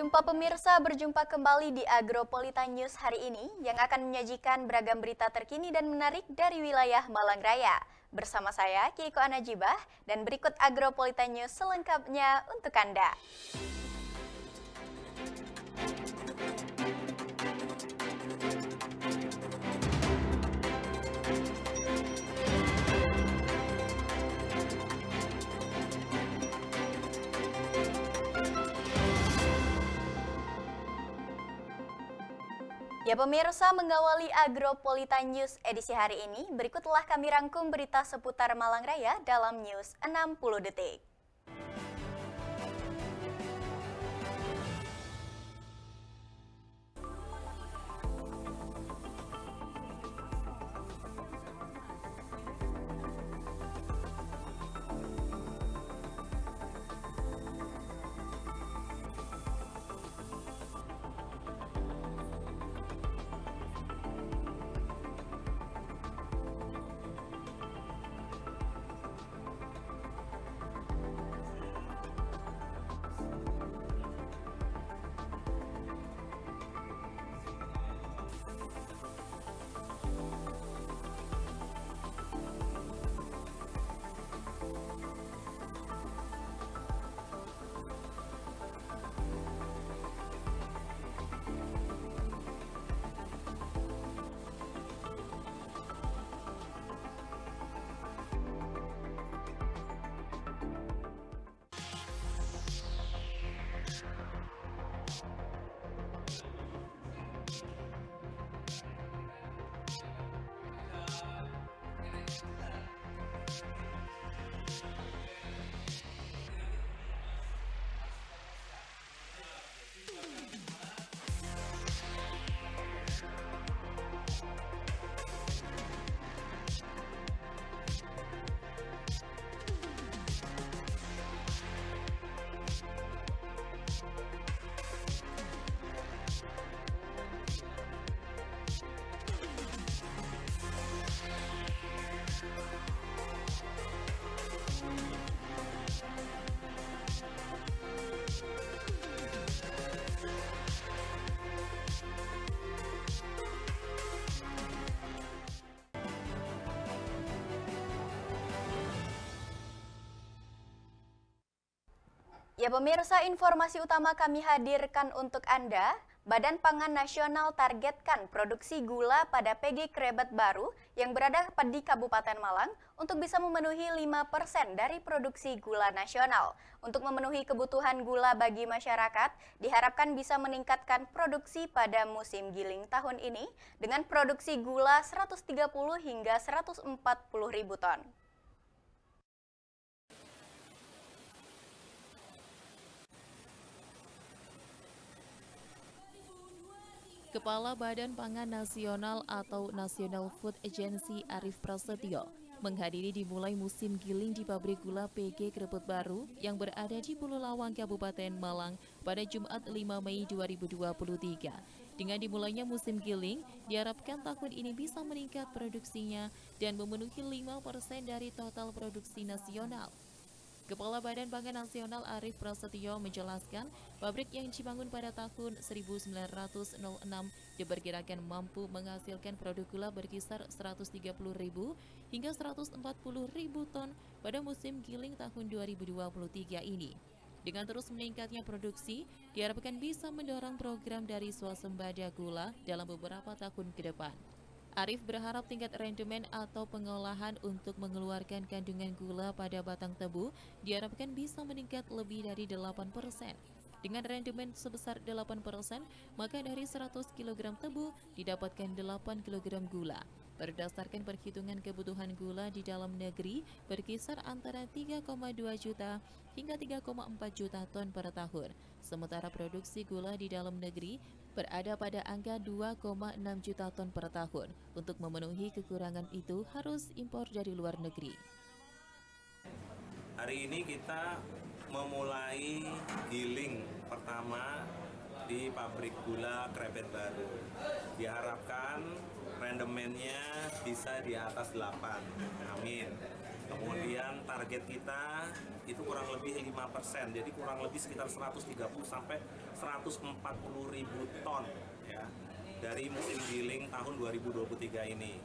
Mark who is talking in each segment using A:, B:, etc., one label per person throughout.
A: Jumpa pemirsa, berjumpa kembali di Agropolita News hari ini yang akan menyajikan beragam berita terkini dan menarik dari wilayah Malang Raya. Bersama saya, Kiko Anajibah, dan berikut Agropolita News selengkapnya untuk Anda. Ya pemirsa, mengawali Agropolita News edisi hari ini, berikutlah kami rangkum berita seputar Malang Raya dalam News 60 Detik. Ya pemirsa, informasi utama kami hadirkan untuk Anda. Badan Pangan Nasional targetkan produksi gula pada PG Krebet baru yang berada di Kabupaten Malang untuk bisa memenuhi 5% dari produksi gula nasional. Untuk memenuhi kebutuhan gula bagi masyarakat, diharapkan bisa meningkatkan produksi pada musim giling tahun ini dengan produksi gula 130 hingga 140 ribu ton.
B: Kepala Badan Pangan Nasional atau National Food Agency Arief Prasetyo menghadiri dimulai musim giling di pabrik gula PG Krebet Baru yang berada di Pulau Lawang, Kabupaten Malang pada Jumat 5 Mei 2023. Dengan dimulainya musim giling, diharapkan tahun ini bisa meningkat produksinya dan memenuhi 5% dari total produksi nasional. Kepala Badan Pangan Nasional Arief Prasetyo menjelaskan, pabrik yang dibangun pada tahun 1906 diperkirakan mampu menghasilkan produk gula berkisar 130.000 hingga 140.000 ton pada musim giling tahun 2023 ini. Dengan terus meningkatnya produksi, diharapkan bisa mendorong program dari swasembada gula dalam beberapa tahun ke depan. Arief berharap tingkat rendemen atau pengolahan untuk mengeluarkan kandungan gula pada batang tebu diharapkan bisa meningkat lebih dari 8%. Dengan rendemen sebesar 8%, maka dari 100 kg tebu didapatkan 8 kg gula. Berdasarkan perhitungan kebutuhan gula di dalam negeri berkisar antara 3,2 juta hingga 3,4 juta ton per tahun. Sementara produksi gula di dalam negeri berada pada angka 2,6 juta ton per tahun. Untuk memenuhi kekurangan itu harus impor dari luar negeri.
C: Hari ini kita memulai giling pertama di pabrik gula Krebet Baru. Diharapkan rendemennya bisa di atas 8. Amin. Kemudian target kita itu kurang lebih 5%, jadi kurang lebih sekitar 130 sampai 140 ribu ton ya, dari musim giling tahun 2023 ini.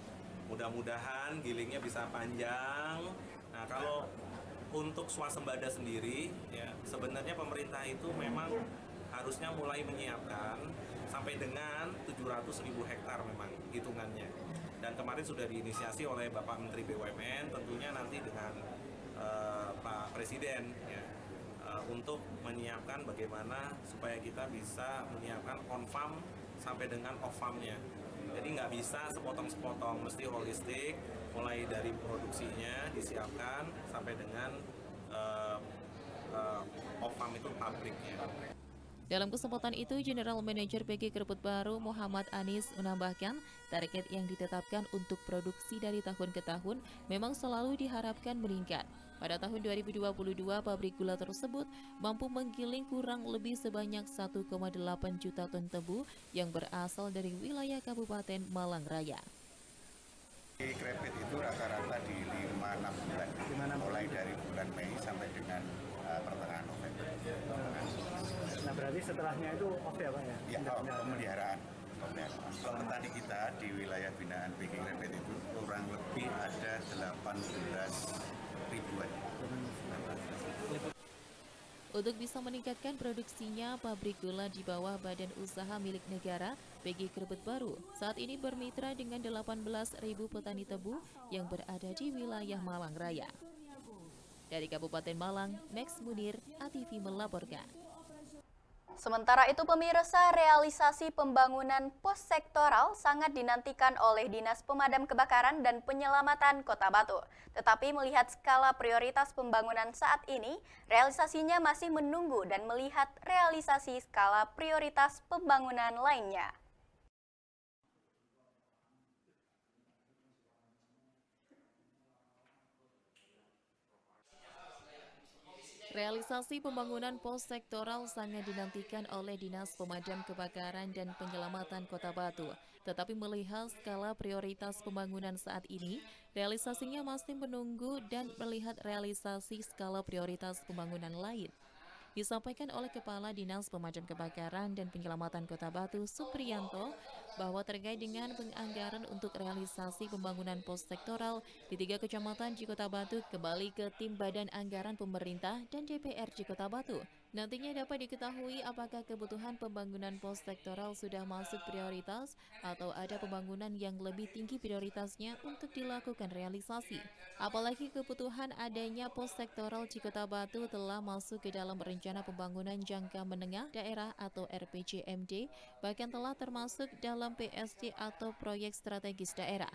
C: Mudah-mudahan gilingnya bisa panjang. Nah, kalau untuk swasembada sendiri, ya sebenarnya pemerintah itu memang harusnya mulai menyiapkan sampai dengan 700.000 hektar memang hitungannya. Dan kemarin sudah diinisiasi oleh Bapak Menteri BUMN, tentunya nanti dengan Pak Presiden ya, untuk menyiapkan bagaimana supaya kita bisa menyiapkan on farm sampai dengan off farmnya. Jadi nggak bisa sepotong-sepotong, mesti holistik, mulai dari produksinya disiapkan sampai dengan off farm itu pabriknya.
B: Dalam kesempatan itu, General Manager PG Krebet Baru Muhammad Anis menambahkan, target yang ditetapkan untuk produksi dari tahun ke tahun memang selalu diharapkan meningkat. Pada tahun 2022, pabrik gula tersebut mampu menggiling kurang lebih sebanyak 1,8 juta ton tebu yang berasal dari wilayah Kabupaten Malang Raya.
D: Di Krebet itu rata-rata di 5-6 bulan, mulai dari bulan Mei sampai dengan pertengahan November.
E: Nah, berarti setelahnya itu off ya Pak ya?
D: Ya, pemeliharaan. Kalau petani kita di wilayah binaan PG Krebet itu kurang lebih ada 18 ribuan.
B: Untuk bisa meningkatkan produksinya, pabrik gula di bawah Badan Usaha Milik Negara PG Krebet Baru saat ini bermitra dengan 18.000 petani tebu yang berada di wilayah Malang Raya. Dari Kabupaten Malang, Max Munir, ATV melaporkan.
A: Sementara itu pemirsa, realisasi pembangunan pos sektoral sangat dinantikan oleh Dinas Pemadam Kebakaran dan Penyelamatan Kota Batu. Tetapi melihat skala prioritas pembangunan saat ini, realisasinya masih menunggu dan melihat realisasi skala prioritas pembangunan lainnya.
B: Realisasi pembangunan pos sektoral sangat dinantikan oleh Dinas Pemadam Kebakaran dan Penyelamatan Kota Batu. Tetapi melihat skala prioritas pembangunan saat ini, realisasinya masih menunggu dan melihat realisasi skala prioritas pembangunan lain. Disampaikan oleh Kepala Dinas Pemadam Kebakaran dan Penyelamatan Kota Batu, Supriyanto, bahwa terkait dengan penganggaran untuk realisasi pembangunan pos sektoral di 3 kecamatan di Kota Batu kembali ke tim Badan Anggaran Pemerintah dan DPRD Kota Batu. Nantinya dapat diketahui apakah kebutuhan pembangunan pos sektoral sudah masuk prioritas atau ada pembangunan yang lebih tinggi prioritasnya untuk dilakukan realisasi. Apalagi kebutuhan adanya pos sektoral di Kota Batu telah masuk ke dalam rencana pembangunan jangka menengah daerah atau RPJMD, bahkan telah termasuk dalam PSD atau proyek strategis daerah.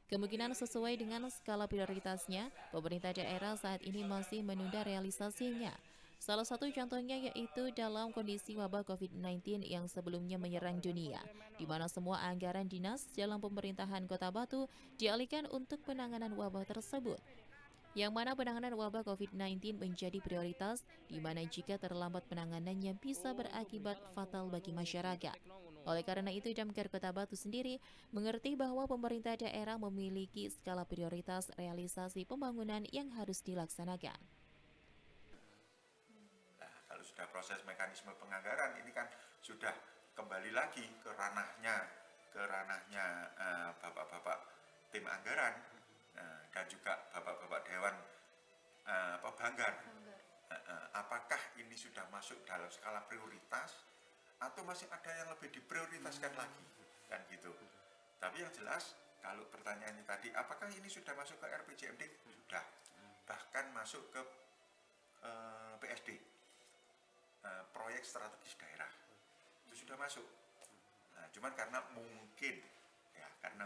B: Kemungkinan sesuai dengan skala prioritasnya, pemerintah daerah saat ini masih menunda realisasinya. Salah satu contohnya yaitu dalam kondisi wabah COVID-19 yang sebelumnya menyerang dunia, di mana semua anggaran dinas dalam pemerintahan Kota Batu dialihkan untuk penanganan wabah tersebut. Yang mana penanganan wabah COVID-19 menjadi prioritas, di mana jika terlambat penanganannya bisa berakibat fatal bagi masyarakat. Oleh karena itu, Damkar Kota Batu sendiri mengerti bahwa pemerintah daerah memiliki skala prioritas realisasi pembangunan yang harus dilaksanakan.
D: Sudah proses mekanisme penganggaran ini kan sudah kembali lagi ke ranahnya bapak-bapak tim anggaran dan juga bapak-bapak dewan pembanggar. Apakah ini sudah masuk dalam skala prioritas atau masih ada yang lebih diprioritaskan lagi kan gitu. Tapi yang jelas kalau pertanyaannya tadi apakah ini sudah masuk ke RPJMD? Sudah, bahkan masuk ke PSD. Proyek strategis daerah itu sudah masuk. Nah, cuman karena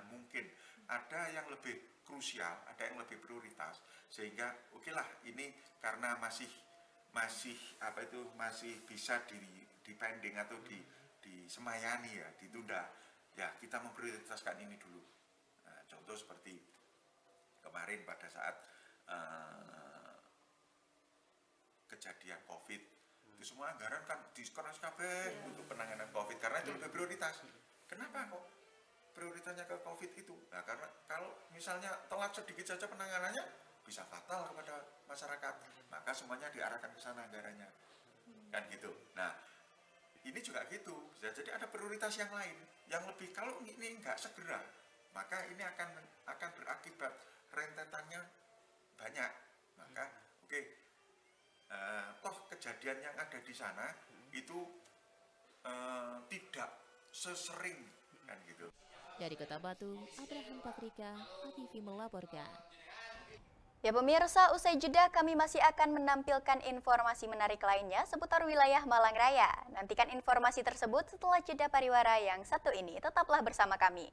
D: mungkin ada yang lebih krusial, ada yang lebih prioritas, sehingga okelah ini karena masih bisa dipending atau disemayani ya, ditunda. Ya kita memprioritaskan ini dulu. Nah, contoh seperti kemarin pada saat kejadian COVID. Itu semua anggaran kan diskonas kabeh untuk penanganan COVID karena itu lebih prioritas. Kenapa kok prioritasnya ke COVID itu? Nah, karena kalau misalnya telat sedikit saja penanganannya bisa fatal kepada masyarakat, maka semuanya diarahkan ke sana anggarannya, kan gitu. Nah, ini juga gitu, bisa jadi ada prioritas yang lain, yang lebih. Kalau ini nggak segera, maka ini akan berakibat rentetannya banyak. Maka toh kejadian yang ada di sana itu tidak sesering, kan gitu.
B: Dari Kota Batu, Abraham Patrika, ATV melaporkan.
A: Ya pemirsa, usai jeda kami masih akan menampilkan informasi menarik lainnya seputar wilayah Malang Raya. Nantikan informasi tersebut setelah jeda pariwara yang satu ini. Tetaplah bersama kami.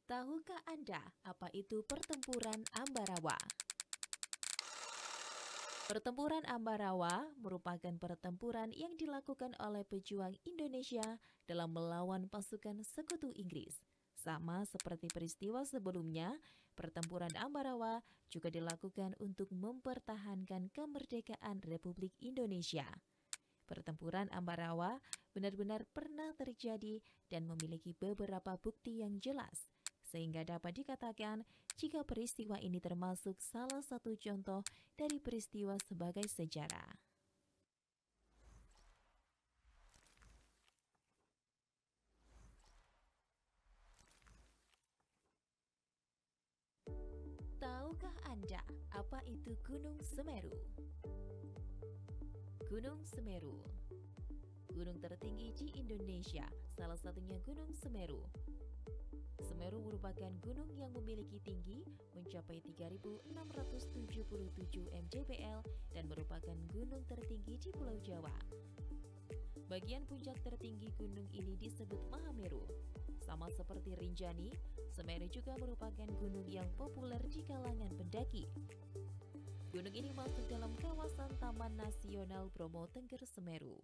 B: Tahukah Anda apa itu pertempuran Ambarawa? Pertempuran Ambarawa merupakan pertempuran yang dilakukan oleh pejuang Indonesia dalam melawan pasukan sekutu Inggris. Sama seperti peristiwa sebelumnya, pertempuran Ambarawa juga dilakukan untuk mempertahankan kemerdekaan Republik Indonesia. Pertempuran Ambarawa benar-benar pernah terjadi dan memiliki beberapa bukti yang jelas, sehingga dapat dikatakan jika peristiwa ini termasuk salah satu contoh dari peristiwa sebagai sejarah. Tahukah Anda apa itu Gunung Semeru? Gunung Semeru, gunung tertinggi di Indonesia, salah satunya Gunung Semeru. Semeru merupakan gunung yang memiliki tinggi mencapai 3.677 mdpl dan merupakan gunung tertinggi di Pulau Jawa. Bagian puncak tertinggi gunung ini disebut Mahameru. Sama seperti Rinjani, Semeru juga merupakan gunung yang populer di kalangan pendaki. Gunung ini masuk dalam kawasan Taman Nasional Bromo Tengger Semeru.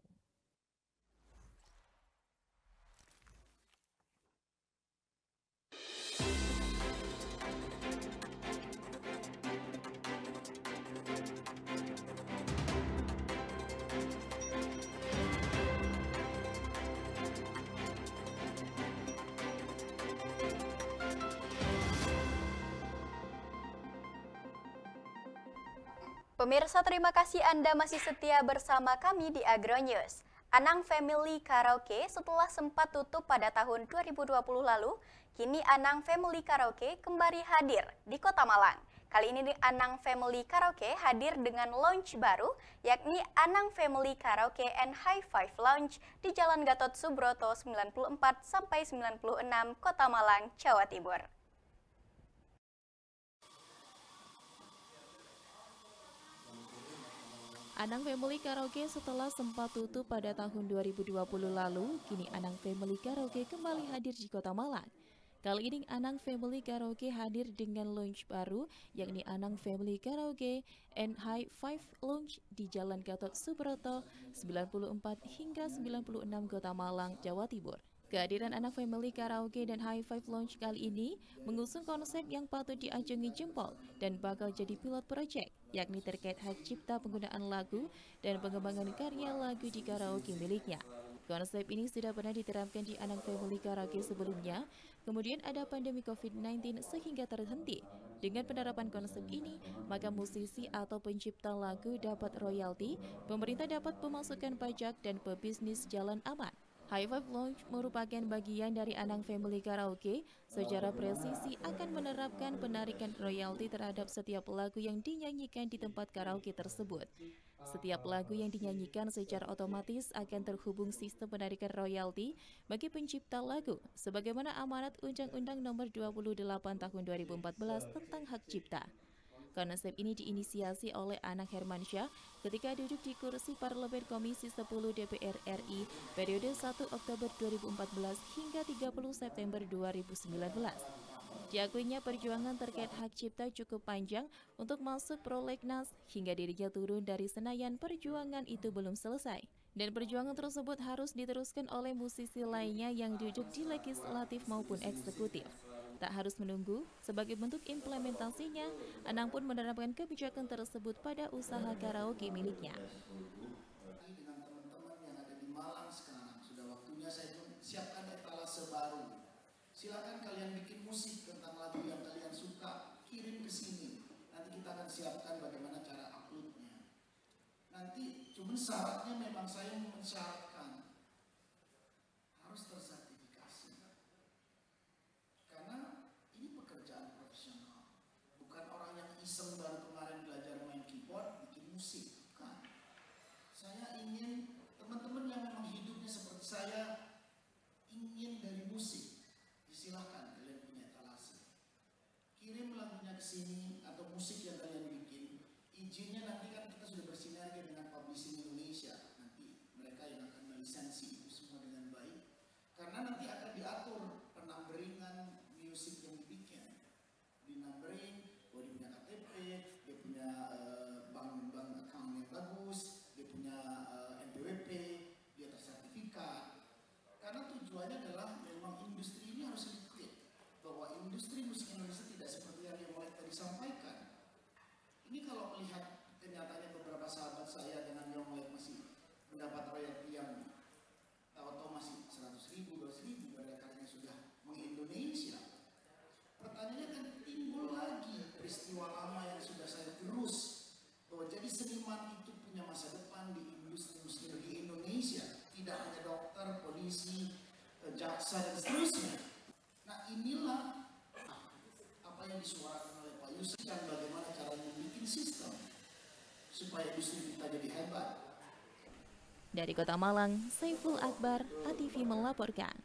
A: Pemirsa, terima kasih Anda masih setia bersama kami di Agronews. Anang Family Karaoke setelah sempat tutup pada tahun 2020 lalu, kini Anang Family Karaoke kembali hadir di Kota Malang. Kali ini Anang Family Karaoke hadir dengan launch baru, yakni Anang Family Karaoke and High Five Lounge di Jalan Gatot Subroto 94-96 Kota Malang, Jawa Timur.
B: Anang Family Karaoke setelah sempat tutup pada tahun 2020 lalu, kini Anang Family Karaoke kembali hadir di Kota Malang. Kali ini Anang Family Karaoke hadir dengan launch baru, yakni Anang Family Karaoke and High Five Lounge di Jalan Gatot Subroto 94 hingga 96 Kota Malang, Jawa Timur. Kehadiran Anang Family Karaoke dan High Five Lounge kali ini mengusung konsep yang patut diacungi jempol dan bakal jadi pilot project, yakni terkait hak cipta penggunaan lagu dan pengembangan karya lagu di karaoke miliknya. Konsep ini sudah pernah diterapkan di Anang Family Karaoke sebelumnya, kemudian ada pandemi COVID-19 sehingga terhenti, Dengan penerapan konsep ini, maka musisi atau pencipta lagu dapat royalti, pemerintah dapat pemasukan pajak, dan pebisnis jalan aman. High Five Lounge merupakan bagian dari Anang Family Karaoke. Secara presisi akan menerapkan penarikan royalti terhadap setiap lagu yang dinyanyikan di tempat karaoke tersebut. Setiap lagu yang dinyanyikan secara otomatis akan terhubung sistem penarikan royalti bagi pencipta lagu, sebagaimana amanat Undang-Undang Nomor 28 Tahun 2014 tentang Hak Cipta. Konsep ini diinisiasi oleh Anang Hermansyah ketika duduk di kursi Parlemen Komisi 10 DPR RI periode 1 Oktober 2014 hingga 30 September 2019. Diakuinya perjuangan terkait hak cipta cukup panjang untuk masuk prolegnas hingga dirinya turun dari Senayan. Perjuangan itu belum selesai, dan perjuangan tersebut harus diteruskan oleh musisi lainnya yang duduk di legislatif maupun eksekutif. Tak harus menunggu, sebagai bentuk implementasinya, Anang pun menerapkan kebijakan tersebut pada usaha karaoke miliknya.
F: Dengan teman-teman yang ada di Malang sekarang, sudah waktunya saya siapkan etalase baru. Silakan kalian bikin musik tentang lagu yang kalian suka, kirim ke sini. Nanti kita akan siapkan bagaimana cara uploadnya. Nanti cuma syaratnya memang saya mensyaratkan harus tersertifikasi. Karena ini pekerjaan profesional. Bukan orang yang iseng baru kemarin belajar main keyboard, bikin musik. Bukan. Saya ingin teman-teman yang memang hidupnya seperti saya ingin dari musik. Silahkan kalian punya etalase, kirim lagunya ke sini atau musik yang kalian bikin. Izinnya nanti kan kita sudah bersinergi dengan Publishing Indonesia, nanti mereka yang akan melisensi itu semua dengan baik, karena nanti akan diatur penumberingan musik yang dibikin, di numbering, dia punya KTP, dia punya bank account yang bagus, dia punya NPWP, dia tersertifikat. Karena tujuannya adalah memang industri ini harus liquid, bahwa industri musik Indonesia tidak seperti yang Yonglek tadi sampaikan. Ini kalau melihat kenyataannya beberapa sahabat saya dengan Yonglek masih mendapat royalti yang tahu-tahu masih 100.000, 200.000, karena sudah meng-Indonesia. Pertanyaannya kan timbul lagi peristiwa lama yang sudah saya terus, bahwa jadi seniman itu punya masa depan di industri musik di Indonesia. Tidak hanya dokter, polisi, jaksa, dan seterusnya. Nah inilah apa yang disuarakan oleh Pak Yusuf dan bagaimana cara membuat sistem supaya industri kita jadi hebat.
B: Dari Kota Malang, Saiful Akbar, ATV melaporkan.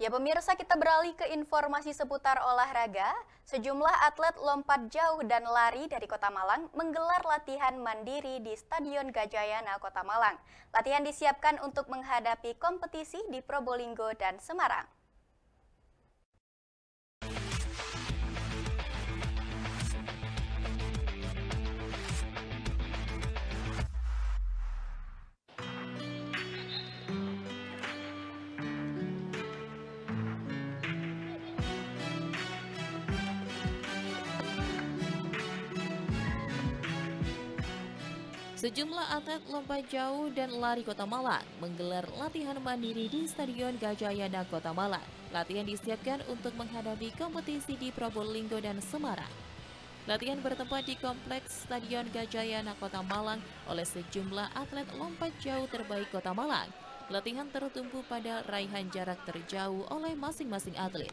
A: Ya pemirsa, kita beralih ke informasi seputar olahraga. Sejumlah atlet lompat jauh dan lari dari Kota Malang menggelar latihan mandiri di Stadion Gajayana, Kota Malang. Latihan disiapkan untuk menghadapi kompetisi di Probolinggo dan Semarang.
B: Sejumlah atlet lompat jauh dan lari Kota Malang menggelar latihan mandiri di Stadion Gajayana, Kota Malang. Latihan disiapkan untuk menghadapi kompetisi di Probolinggo dan Semarang. Latihan bertempat di Kompleks Stadion Gajayana, Kota Malang oleh sejumlah atlet lompat jauh terbaik Kota Malang. Latihan tertumpu pada raihan jarak terjauh oleh masing-masing atlet.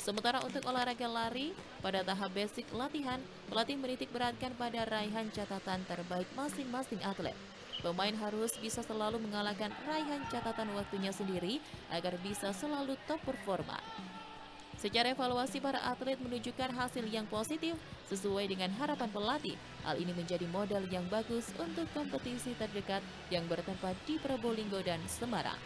B: Sementara untuk olahraga lari, pada tahap basic latihan, pelatih menitik beratkan pada raihan catatan terbaik masing-masing atlet. Pemain harus bisa selalu mengalahkan raihan catatan waktunya sendiri agar bisa selalu top performa. Secara evaluasi, para atlet menunjukkan hasil yang positif sesuai dengan harapan pelatih. Hal ini menjadi modal yang bagus untuk kompetisi terdekat yang bertempat di Probolinggo dan Semarang.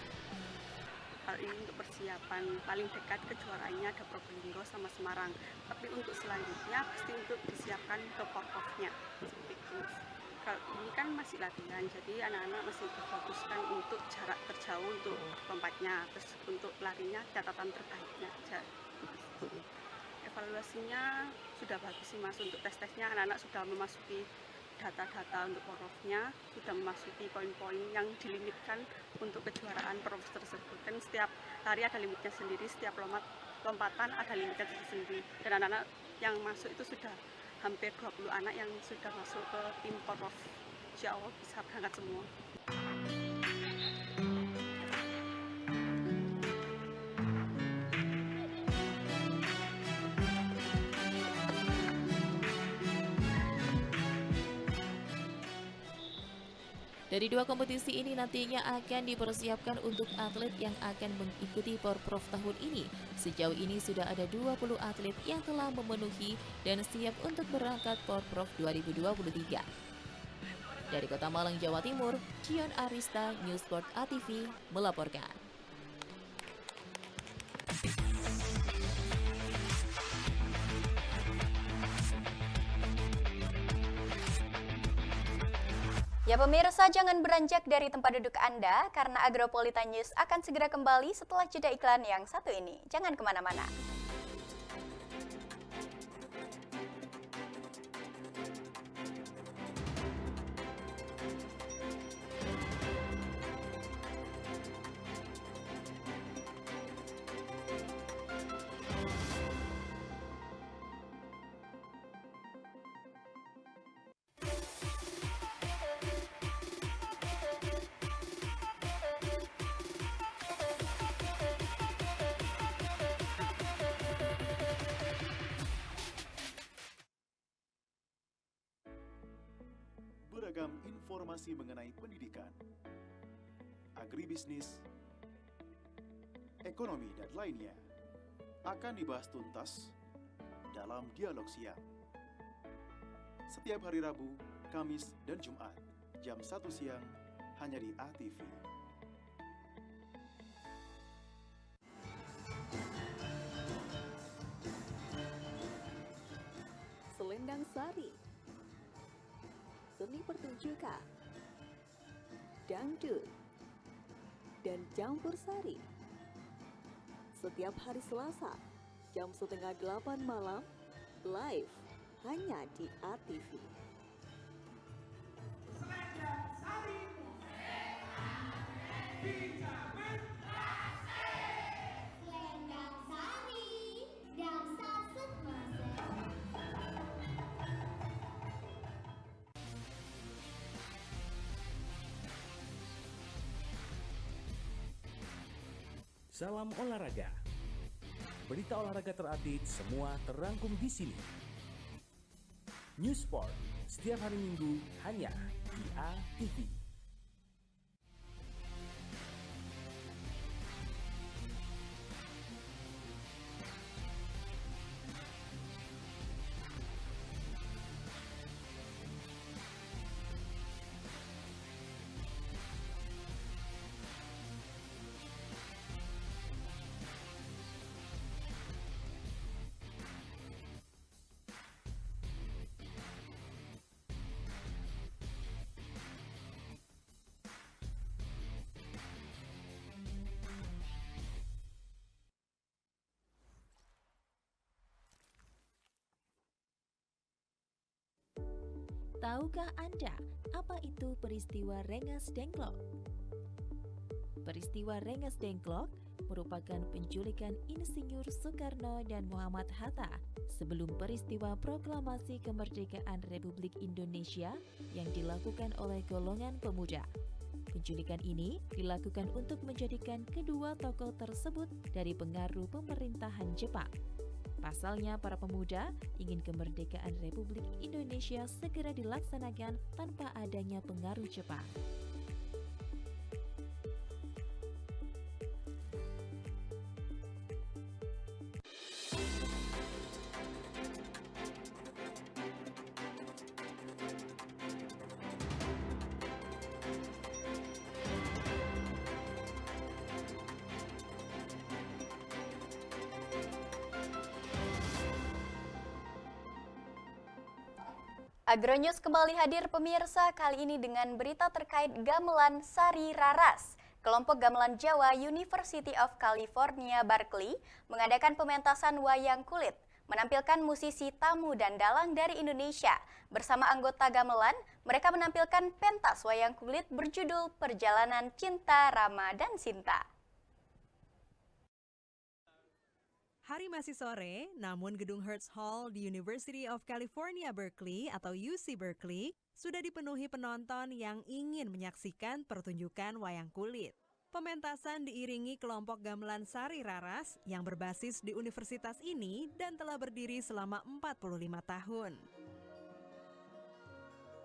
G: Hal ini untuk persiapan paling dekat kejuaraannya ada Probolinggo sama Semarang. Tapi untuk selanjutnya pasti untuk disiapkan ke Porkovnya. Kalau ini kan masih latihan, jadi anak-anak masih difokuskan untuk jarak terjauh untuk lompatnya, terus untuk larinya catatan terbaiknya aja. Evaluasinya sudah bagus sih Mas, untuk tes-tesnya anak-anak sudah memasuki data-data untuk Porkovnya, sudah memasuki poin-poin yang dilimitkan untuk kejuaraan Porkov tersebut. Kan setiap lari ada limitnya sendiri, setiap lompat lompatan ada limitnya tersendiri. Dan anak-anak yang masuk itu sudah hampir 20 anak yang sudah masuk ke tim Porprov. Insya Allah bisa berangkat semua.
B: Dari dua kompetisi ini nantinya akan dipersiapkan untuk atlet yang akan mengikuti Porprov tahun ini. Sejauh ini sudah ada 20 atlet yang telah memenuhi dan siap untuk berangkat Porprov 2023. Dari Kota Malang, Jawa Timur, Cion Arista, Newsport ATV melaporkan.
A: Ya pemirsa, jangan beranjak dari tempat duduk Anda karena Agropolitan News akan segera kembali setelah jeda iklan yang satu ini. Jangan kemana-mana.
H: Beragam informasi mengenai pendidikan, agribisnis, ekonomi, dan lainnya akan dibahas tuntas dalam Dialog Siang. Setiap hari Rabu, Kamis, dan Jumat, jam 1 siang, hanya di ATV.
I: Selendang Sari, seni pertunjukan, dangdut, dan campur sari. Setiap hari Selasa, jam 7:30 malam, live hanya di ATV.
J: Selendang Sari, Selendang Sari, dansa semasa.
K: Salam olahraga. Berita olahraga terupdate semua terangkum di sini. News Sport setiap hari Minggu hanya di ATV.
B: Tahukah Anda apa itu peristiwa Rengas Dengklok? Peristiwa Rengas Dengklok merupakan penculikan Insinyur Soekarno dan Muhammad Hatta sebelum peristiwa proklamasi kemerdekaan Republik Indonesia yang dilakukan oleh golongan pemuda. Penculikan ini dilakukan untuk menjadikan kedua tokoh tersebut dari pengaruh pemerintahan Jepang. Pasalnya, para pemuda ingin kemerdekaan Republik Indonesia segera dilaksanakan tanpa adanya pengaruh Jepang.
A: Agronews kembali hadir pemirsa, kali ini dengan berita terkait gamelan Sari Raras. Kelompok Gamelan Jawa University of California, Berkeley mengadakan pementasan wayang kulit, menampilkan musisi tamu dan dalang dari Indonesia. Bersama anggota gamelan, mereka menampilkan pentas wayang kulit berjudul Perjalanan Cinta, Rama, dan Sinta.
L: Hari masih sore, namun gedung Hertz Hall di University of California, Berkeley atau UC Berkeley sudah dipenuhi penonton yang ingin menyaksikan pertunjukan wayang kulit. Pementasan diiringi kelompok gamelan Sari Raras yang berbasis di universitas ini dan telah berdiri selama 45 tahun.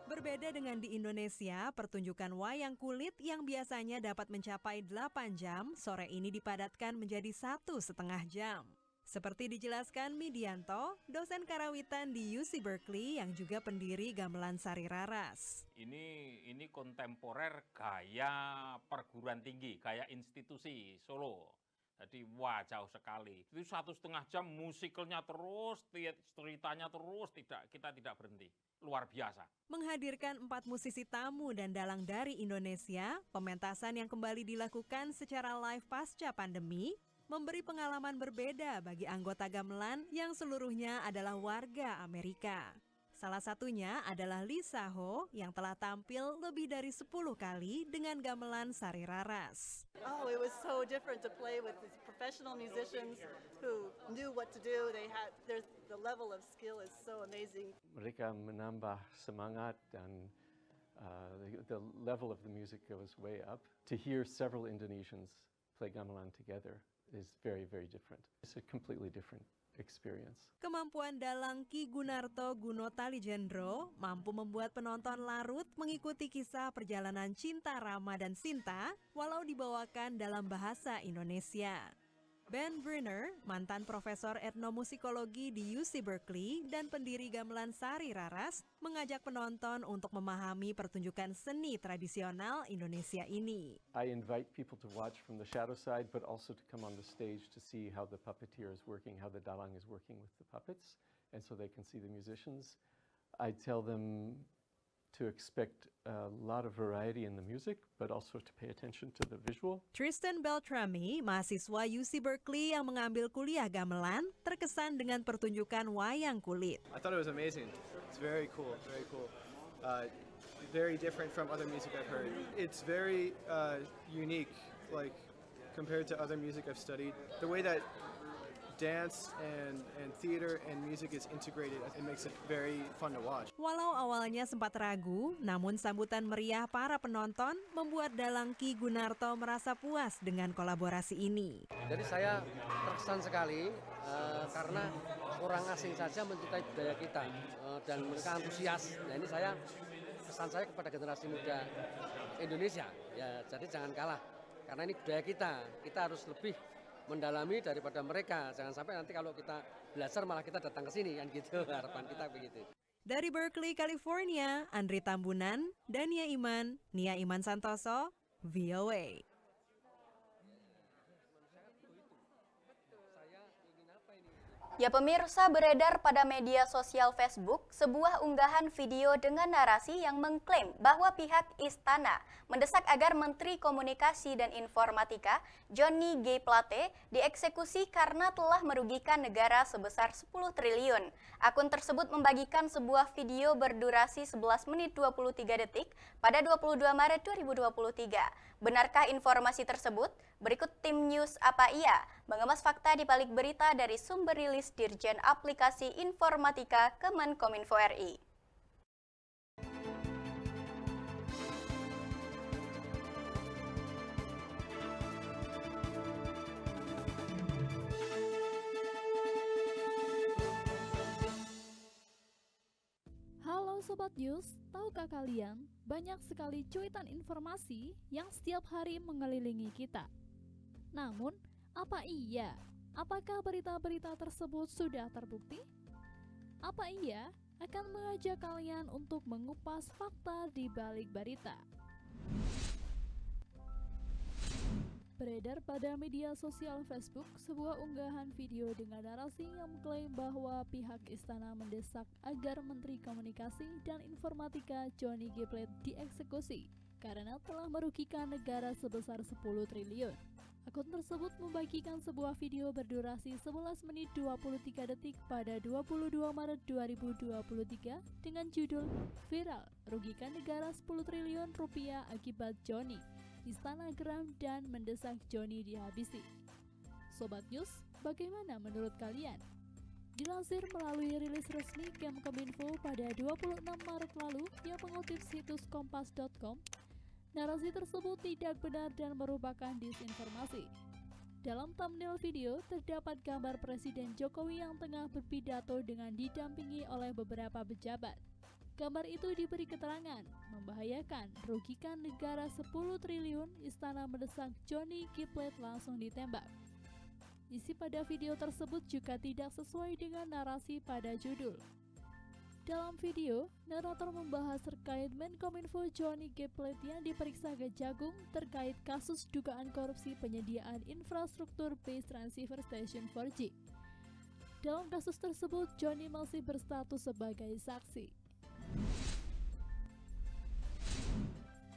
L: Berbeda dengan di Indonesia, pertunjukan wayang kulit yang biasanya dapat mencapai 8 jam, sore ini dipadatkan menjadi 1,5 jam. Seperti dijelaskan Midianto, dosen karawitan di UC Berkeley yang juga pendiri gamelan Sari Raras.
M: Ini kontemporer gaya perguruan tinggi, gaya institusi Solo. Jadi wah jauh sekali. Itu 1,5 jam musikalnya terus, ceritanya terus, kita tidak berhenti. Luar biasa.
L: Menghadirkan 4 musisi tamu dan dalang dari Indonesia, pementasan yang kembali dilakukan secara live pasca pandemi, memberi pengalaman berbeda bagi anggota gamelan yang seluruhnya adalah warga Amerika. Salah satunya adalah Lisa Ho yang telah tampil lebih dari 10 kali dengan gamelan Sari Raras.
N: Oh, it was so different to play with these professional musicians who knew what to do. The level of skill is so amazing.
O: Mereka menambah semangat dan the level of the music goes way up. To hear several Indonesians play gamelan together is very, very different. It's a completely different experience.
L: Kemampuan dalang Ki Gunarto Gunotali Jendro mampu membuat penonton larut mengikuti kisah perjalanan cinta Rama dan Sinta walau dibawakan dalam bahasa Indonesia. Ben Brunner, mantan profesor etnomusikologi di UC Berkeley dan pendiri gamelan Sari Raras, mengajak penonton untuk memahami pertunjukan seni tradisional Indonesia ini.
O: I invite people to watch from the shadow side, but also to come on the stage to see how the puppeteer is working, how the dalang is working with the puppets, and so they can see the musicians. I tell them to expect a lot of variety in the music, but also to pay attention to the visual.
L: Tristan Beltrami, mahasiswa UC Berkeley yang mengambil kuliah gamelan, terkesan dengan pertunjukan wayang kulit.
P: I thought it was amazing. It's very cool, very cool. Very different from other music I've heard. It's very unique, like compared to other music I've studied. The way that dance and theater and music is integrated, it makes it very fun to watch.
L: Walau awalnya sempat ragu, namun sambutan meriah para penonton membuat dalang Ki Gunarto merasa puas dengan kolaborasi ini.
Q: Jadi saya terkesan sekali karena orang asing saja mencintai budaya kita dan mereka antusias. Nah ini pesan saya kepada generasi muda Indonesia, ya jadi jangan kalah karena ini budaya kita harus lebih mendalami daripada mereka. Jangan sampai nanti kalau kita belajar malah kita datang ke sini kan gitu. Harapan kita begitu.
L: Dari Berkeley, California, Andri Tambunan, Dania Iman, Nia Iman Santoso, VOA.
A: Ya pemirsa, beredar pada media sosial Facebook sebuah unggahan video dengan narasi yang mengklaim bahwa pihak istana mendesak agar Menteri Komunikasi dan Informatika Johnny G. Plate dieksekusi karena telah merugikan negara sebesar 10 triliun. Akun tersebut membagikan sebuah video berdurasi 11 menit 23 detik pada 22 Maret 2023. Benarkah informasi tersebut? Berikut tim News Apa Iya mengemas fakta di balik berita dari sumber rilis Dirjen Aplikasi Informatika Kemenkominfo RI.
R: Halo Sobat News, tahukah kalian banyak sekali cuitan informasi yang setiap hari mengelilingi kita. Namun, apa iya? Apakah berita-berita tersebut sudah terbukti? Apa iya akan mengajak kalian untuk mengupas fakta di balik berita? Beredar pada media sosial Facebook sebuah unggahan video dengan narasi yang mengklaim bahwa pihak istana mendesak agar Menteri Komunikasi dan Informatika Johnny G. Plate dieksekusi karena telah merugikan negara sebesar 10 triliun. Akun tersebut membagikan sebuah video berdurasi 11 menit 23 detik pada 22 Maret 2023 dengan judul Viral, Rugikan Negara 10 Triliun Rupiah Akibat Johnny. Istana geram dan mendesak Johnny dihabisi. Sobat News, bagaimana menurut kalian? Dilansir melalui rilis resmi Kemkominfo pada 26 Maret lalu yang mengutip situs kompas.com, narasi tersebut tidak benar dan merupakan disinformasi. Dalam thumbnail video terdapat gambar Presiden Jokowi yang tengah berpidato dengan didampingi oleh beberapa pejabat. Gambar itu diberi keterangan, membahayakan, rugikan negara 10 triliun, istana mendesak Johnny G. Plate langsung ditembak. Isi pada video tersebut juga tidak sesuai dengan narasi pada judul. Dalam video, narator membahas terkait Menkominfo Johnny G. Plate yang diperiksa Kejagung terkait kasus dugaan korupsi penyediaan infrastruktur base transceiver station 4G. Dalam kasus tersebut, Johnny masih berstatus sebagai saksi.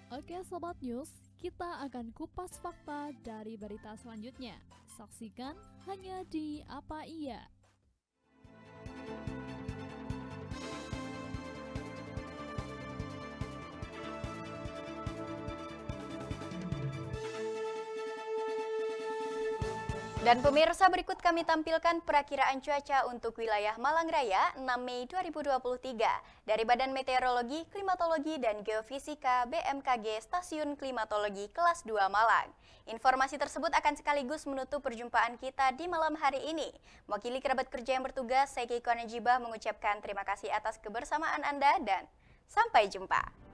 R: Oke Sobat News, kita akan kupas fakta dari berita selanjutnya. Saksikan hanya di Apa Iya.
A: Dan pemirsa, berikut kami tampilkan perakiraan cuaca untuk wilayah Malang Raya 6 Mei 2023 dari Badan Meteorologi, Klimatologi, dan Geofisika BMKG Stasiun Klimatologi Kelas 2 Malang. Informasi tersebut akan sekaligus menutup perjumpaan kita di malam hari ini. Mewakili kerabat kerja yang bertugas, saya Keiko Najibah mengucapkan terima kasih atas kebersamaan Anda dan sampai jumpa.